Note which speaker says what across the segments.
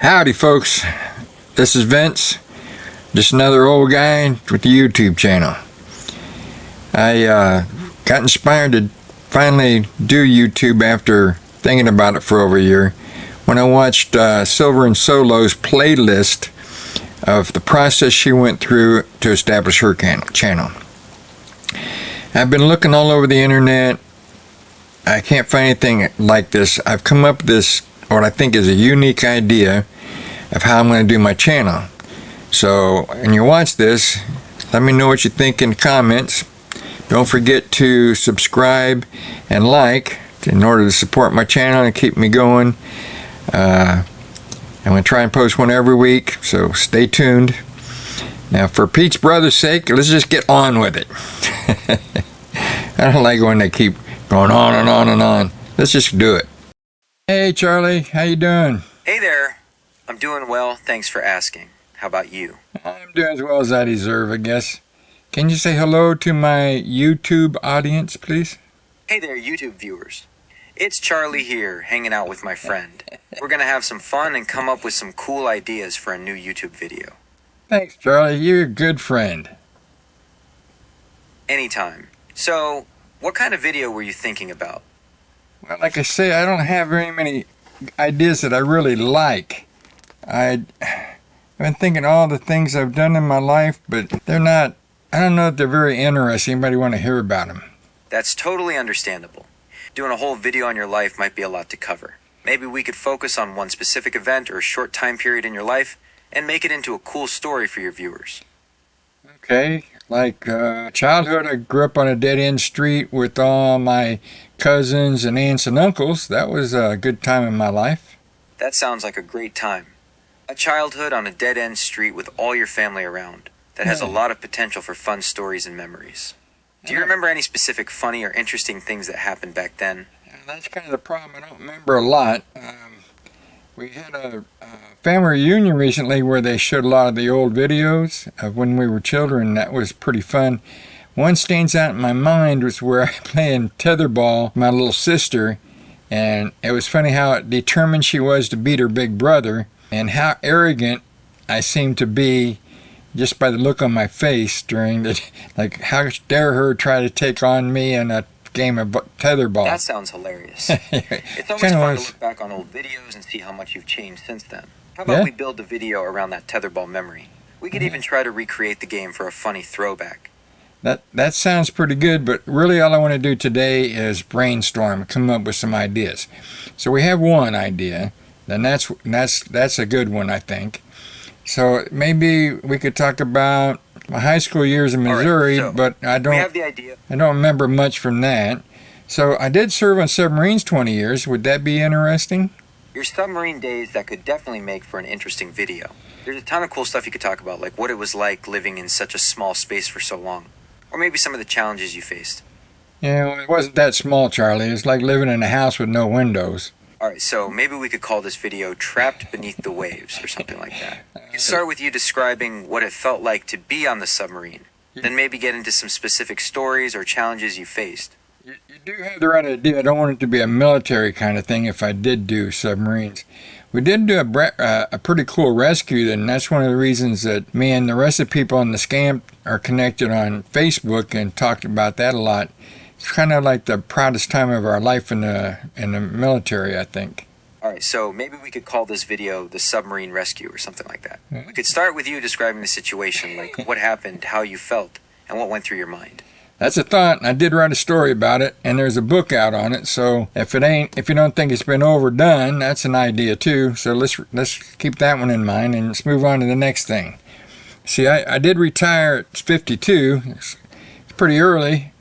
Speaker 1: Howdy folks, this is Vince, just another old guy with the YouTube channel. I got inspired to finally do YouTube after thinking about it for over a year when I watched Silver and Solo's playlist of the process she went through to establish her channel. I've been looking all over the internet. I can't find anything like this. I've come up with this, what I think is a unique idea of how I'm going to do my channel. So, when you watch this, let me know what you think in the comments. Don't forget to subscribe and like in order to support my channel and keep me going. I'm going to try and post one every week, so stay tuned. Now, for Pete's brother's sake, let's just get on with it. I don't like when they keep going on and on and on. Let's just do it. Hey Charlie, how you doing?
Speaker 2: Hey there. I'm doing well, thanks for asking. How about you?
Speaker 1: I'm doing as well as I deserve, I guess. Can you say hello to my YouTube audience, please?
Speaker 2: Hey there, YouTube viewers. It's Charlie here, hanging out with my friend. We're gonna have some fun and come up with some cool ideas for a new YouTube video.
Speaker 1: Thanks, Charlie. You're a good friend.
Speaker 2: Anytime. So, what kind of video were you thinking about?
Speaker 1: Well, like I say, I don't have very many ideas that I really like. I've been thinking all the things I've done in my life, but they're not, I don't know if they're very interesting. Anybody want to hear about them?
Speaker 2: That's totally understandable. Doing a whole video on your life might be a lot to cover. Maybe we could focus on one specific event or short time period in your life and make it into a cool story for your viewers.
Speaker 1: Okay, like childhood, I grew up on a dead-end street with all my cousins and aunts and uncles. That was a good time in my life.
Speaker 2: That sounds like a great time. A childhood on a dead-end street with all your family around. That has a lot of potential for fun stories and memories. Do you remember any specific funny or interesting things that happened back then?
Speaker 1: Yeah, that's kind of the problem. I don't remember a lot. We had a family reunion recently where they showed a lot of the old videos of when we were children. That was pretty fun. One stands out in my mind was where I playing tetherball with my little sister, and it was funny how determined she was to beat her big brother and how arrogant I seemed to be just by the look on my face during the, like, how dare her try to take on me in a game of tetherball.
Speaker 2: That sounds hilarious. It's always fun to look back on old videos and see how much you've changed since then. How about we build the video around that tetherball memory? We could even try to recreate the game for a funny throwback.
Speaker 1: That sounds pretty good, but really all I want to do today is brainstorm, come up with some ideas. So we have one idea, and that's a good one, I think. So maybe we could talk about my high school years in Missouri, but I don't remember much from that. So I did serve on submarines 20 years. Would that be interesting?
Speaker 2: Your submarine days, that could definitely make for an interesting video. There's a ton of cool stuff you could talk about, like what it was like living in such a small space for so long. Or maybe some of the challenges you faced.
Speaker 1: Yeah, well, it wasn't that small, Charlie. It's like living in a house with no windows.
Speaker 2: Alright, so maybe we could call this video Trapped Beneath the Waves or something like that. We could start with you describing what it felt like to be on the submarine. Then maybe get into some specific stories or challenges you faced.
Speaker 1: You do have the right idea. I don't want it to be a military kind of thing if I did do submarines. We did do a pretty cool rescue, and that's one of the reasons that me and the rest of the people on the scam are connected on Facebook and talked about that a lot. It's kind of like the proudest time of our life in the military, I think.
Speaker 2: Alright, so maybe we could call this video the submarine rescue or something like that. We could start with you describing the situation, like what happened, how you felt, and what went through your mind.
Speaker 1: That's a thought, and I did write a story about it, and there's a book out on it, so if you don't think it's been overdone, that's an idea too. So let's keep that one in mind, and let's move on to the next thing. See, I did retire at 52. It's pretty early.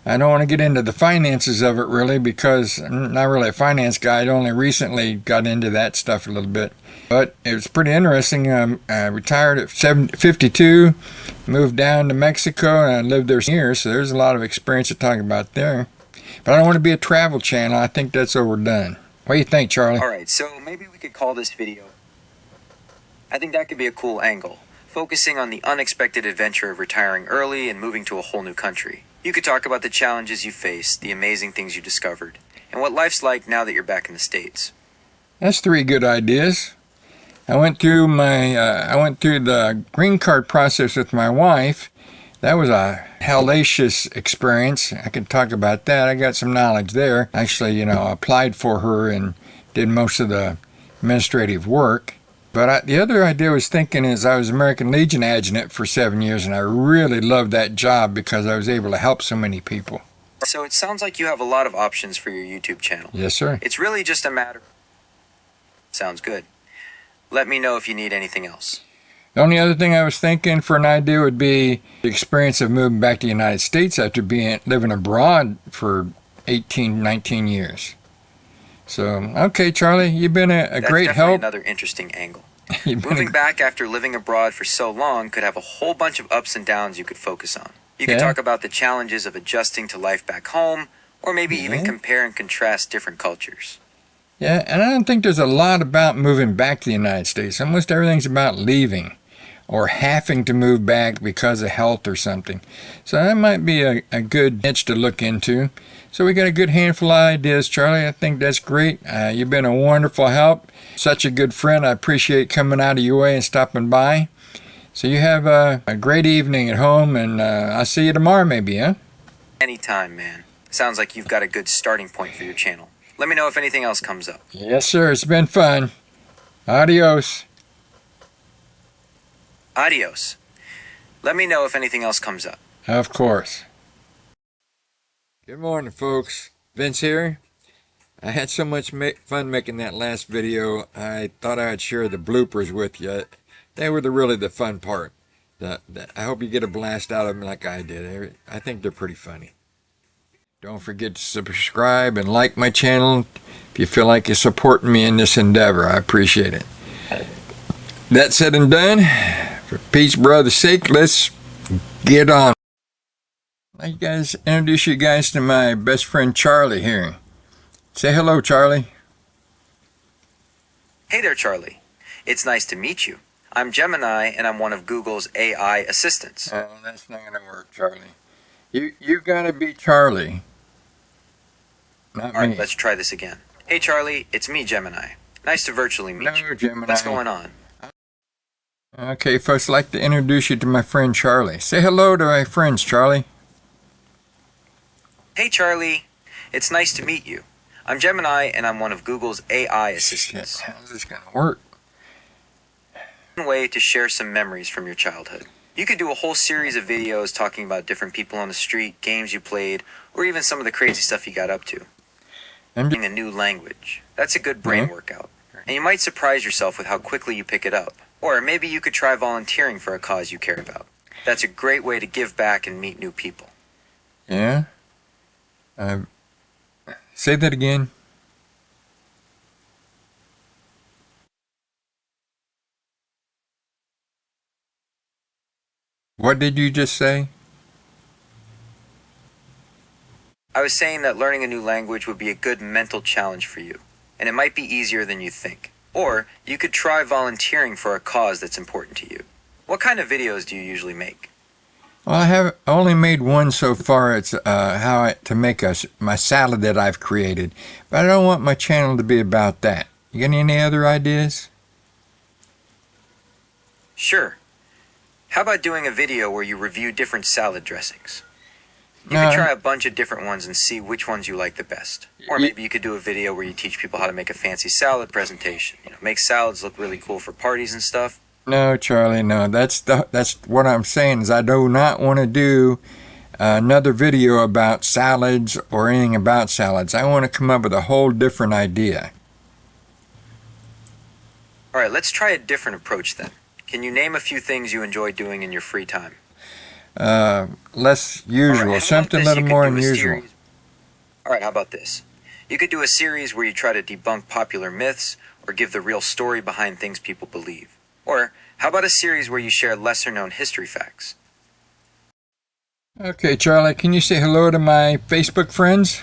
Speaker 1: I don't want to get into the finances of it really, because I'm not really a finance guy. I only recently got into that stuff a little bit. But it was pretty interesting. I retired at 52, moved down to Mexico, and I lived there years, so there's a lot of experience to talk about there. But I don't want to be a travel channel. I think that's overdone. What do you think, Charlie?
Speaker 2: Alright, so maybe we could call this video, I think that could be a cool angle, focusing on the unexpected adventure of retiring early and moving to a whole new country. You could talk about the challenges you faced, the amazing things you discovered, and what life's like now that you're back in the States.
Speaker 1: That's 3 good ideas. I went through the green card process with my wife. That was a hellacious experience. I could talk about that. I got some knowledge there. Actually, applied for her and did most of the administrative work. But the other idea I was thinking is I was American Legion adjutant for 7 years, and I really loved that job because I was able to help so many people.
Speaker 2: So it sounds like you have a lot of options for your YouTube channel.
Speaker 1: Yes, sir.
Speaker 2: It's really just a matter. Sounds good. Let me know if you need anything else.
Speaker 1: The only other thing I was thinking for an idea would be the experience of moving back to the United States after living abroad for 18, 19 years. So, okay, Charlie, you've been a great help.
Speaker 2: That's another interesting angle. Moving back after living abroad for so long could have a whole bunch of ups and downs you could focus on. You could talk about the challenges of adjusting to life back home, or maybe even compare and contrast different cultures.
Speaker 1: Yeah, and I don't think there's a lot about moving back to the United States. Almost everything's about leaving or having to move back because of health or something. So that might be a good niche to look into. So we got a good handful of ideas, Charlie. I think that's great. You've been a wonderful help. Such a good friend. I appreciate coming out of your way and stopping by. So you have a great evening at home, and I'll see you tomorrow maybe, huh?
Speaker 2: Anytime, man. Sounds like you've got a good starting point for your channel. Let me know if anything else comes up.
Speaker 1: Yes, sir. It's been fun. Adios.
Speaker 2: Adios. Let me know if anything else comes up.
Speaker 1: Of course. Good morning, folks. Vince here. I had so much fun making that last video. I thought I'd share the bloopers with you. They were really the fun part. I hope you get a blast out of them like I did. I think they're pretty funny. Don't forget to subscribe and like my channel if you feel like you're supporting me in this endeavor. I appreciate it. That said and done, for peace, brother's sake, let's get on. I'd like introduce you guys to my best friend Charlie here. Say hello, Charlie.
Speaker 2: Hey there, Charlie. It's nice to meet you. I'm Gemini, and I'm one of Google's AI assistants.
Speaker 1: Oh, that's not going to work, Charlie. You got to be Charlie, not me.
Speaker 2: All right, let's try this again. Hey, Charlie, it's me, Gemini. Nice to virtually meet you.
Speaker 1: No, Gemini.
Speaker 2: What's going on?
Speaker 1: Okay, first I'd like to introduce you to my friend Charlie. Say hello to my friends, Charlie.
Speaker 2: Hey, Charlie. It's nice to meet you. I'm Gemini, and I'm one of Google's AI assistants.
Speaker 1: Shit, how's this going to work?
Speaker 2: One way to share some memories from your childhood. You could do a whole series of videos talking about different people on the street, games you played, or even some of the crazy stuff you got up to. Learning a new language. That's a good brain workout. And you might surprise yourself with how quickly you pick it up. Or maybe you could try volunteering for a cause you care about. That's a great way to give back and meet new people.
Speaker 1: Yeah? Say that again. What did you just say?
Speaker 2: I was saying that learning a new language would be a good mental challenge for you, and it might be easier than you think. Or you could try volunteering for a cause that's important to you. What kind of videos do you usually make?
Speaker 1: Well, I have only made one so far. It's to make my salad that I've created. But I don't want my channel to be about that. You got any other ideas?
Speaker 2: Sure. How about doing a video where you review different salad dressings? You could try a bunch of different ones and see which ones you like the best. Or maybe you could do a video where you teach people how to make a fancy salad presentation. Make salads look really cool for parties and stuff.
Speaker 1: No, Charlie, no. That's what I'm saying is I do not want to do another video about salads or anything about salads. I want to come up with a whole different idea.
Speaker 2: All right, let's try a different approach then. Can you name a few things you enjoy doing in your free time?
Speaker 1: Less usual,
Speaker 2: right,
Speaker 1: something a little more unusual.
Speaker 2: All right, how about this? You could do a series where you try to debunk popular myths or give the real story behind things people believe. Or how about a series where you share lesser-known history facts?
Speaker 1: Okay, Charlie, can you say hello to my Facebook friends?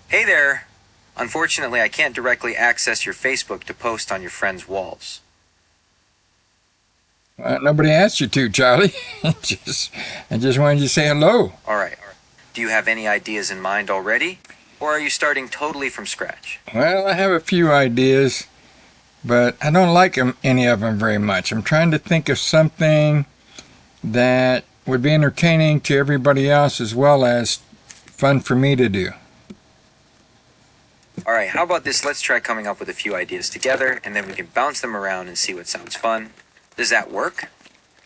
Speaker 2: Hey there. Unfortunately, I can't directly access your Facebook to post on your friends' walls.
Speaker 1: Nobody asked you to, Charlie. I just wanted you to say hello.
Speaker 2: All right. Do you have any ideas in mind already? Or are you starting totally from scratch?
Speaker 1: Well, I have a few ideas. but I don't like any of them very much. I'm trying to think of something that would be entertaining to everybody else as well as fun for me to do.
Speaker 2: All right, how about this? Let's try coming up with a few ideas together, and then we can bounce them around and see what sounds fun. Does that work?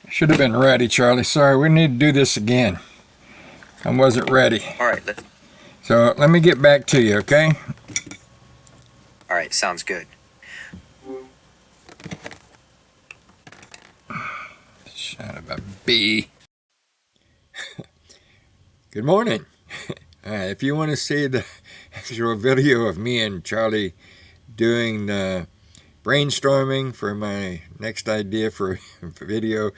Speaker 1: Should have been ready, Charlie. Sorry, we need to do this again. I wasn't ready.
Speaker 2: All right,
Speaker 1: So let me get back to you, okay?
Speaker 2: all right, sounds good.
Speaker 1: Son of a bee. Good morning. If you want to see the actual video of me and Charlie doing the brainstorming for my next idea for video,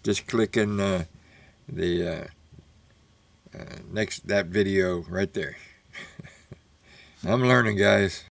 Speaker 1: just click in that video right there. I'm learning, guys.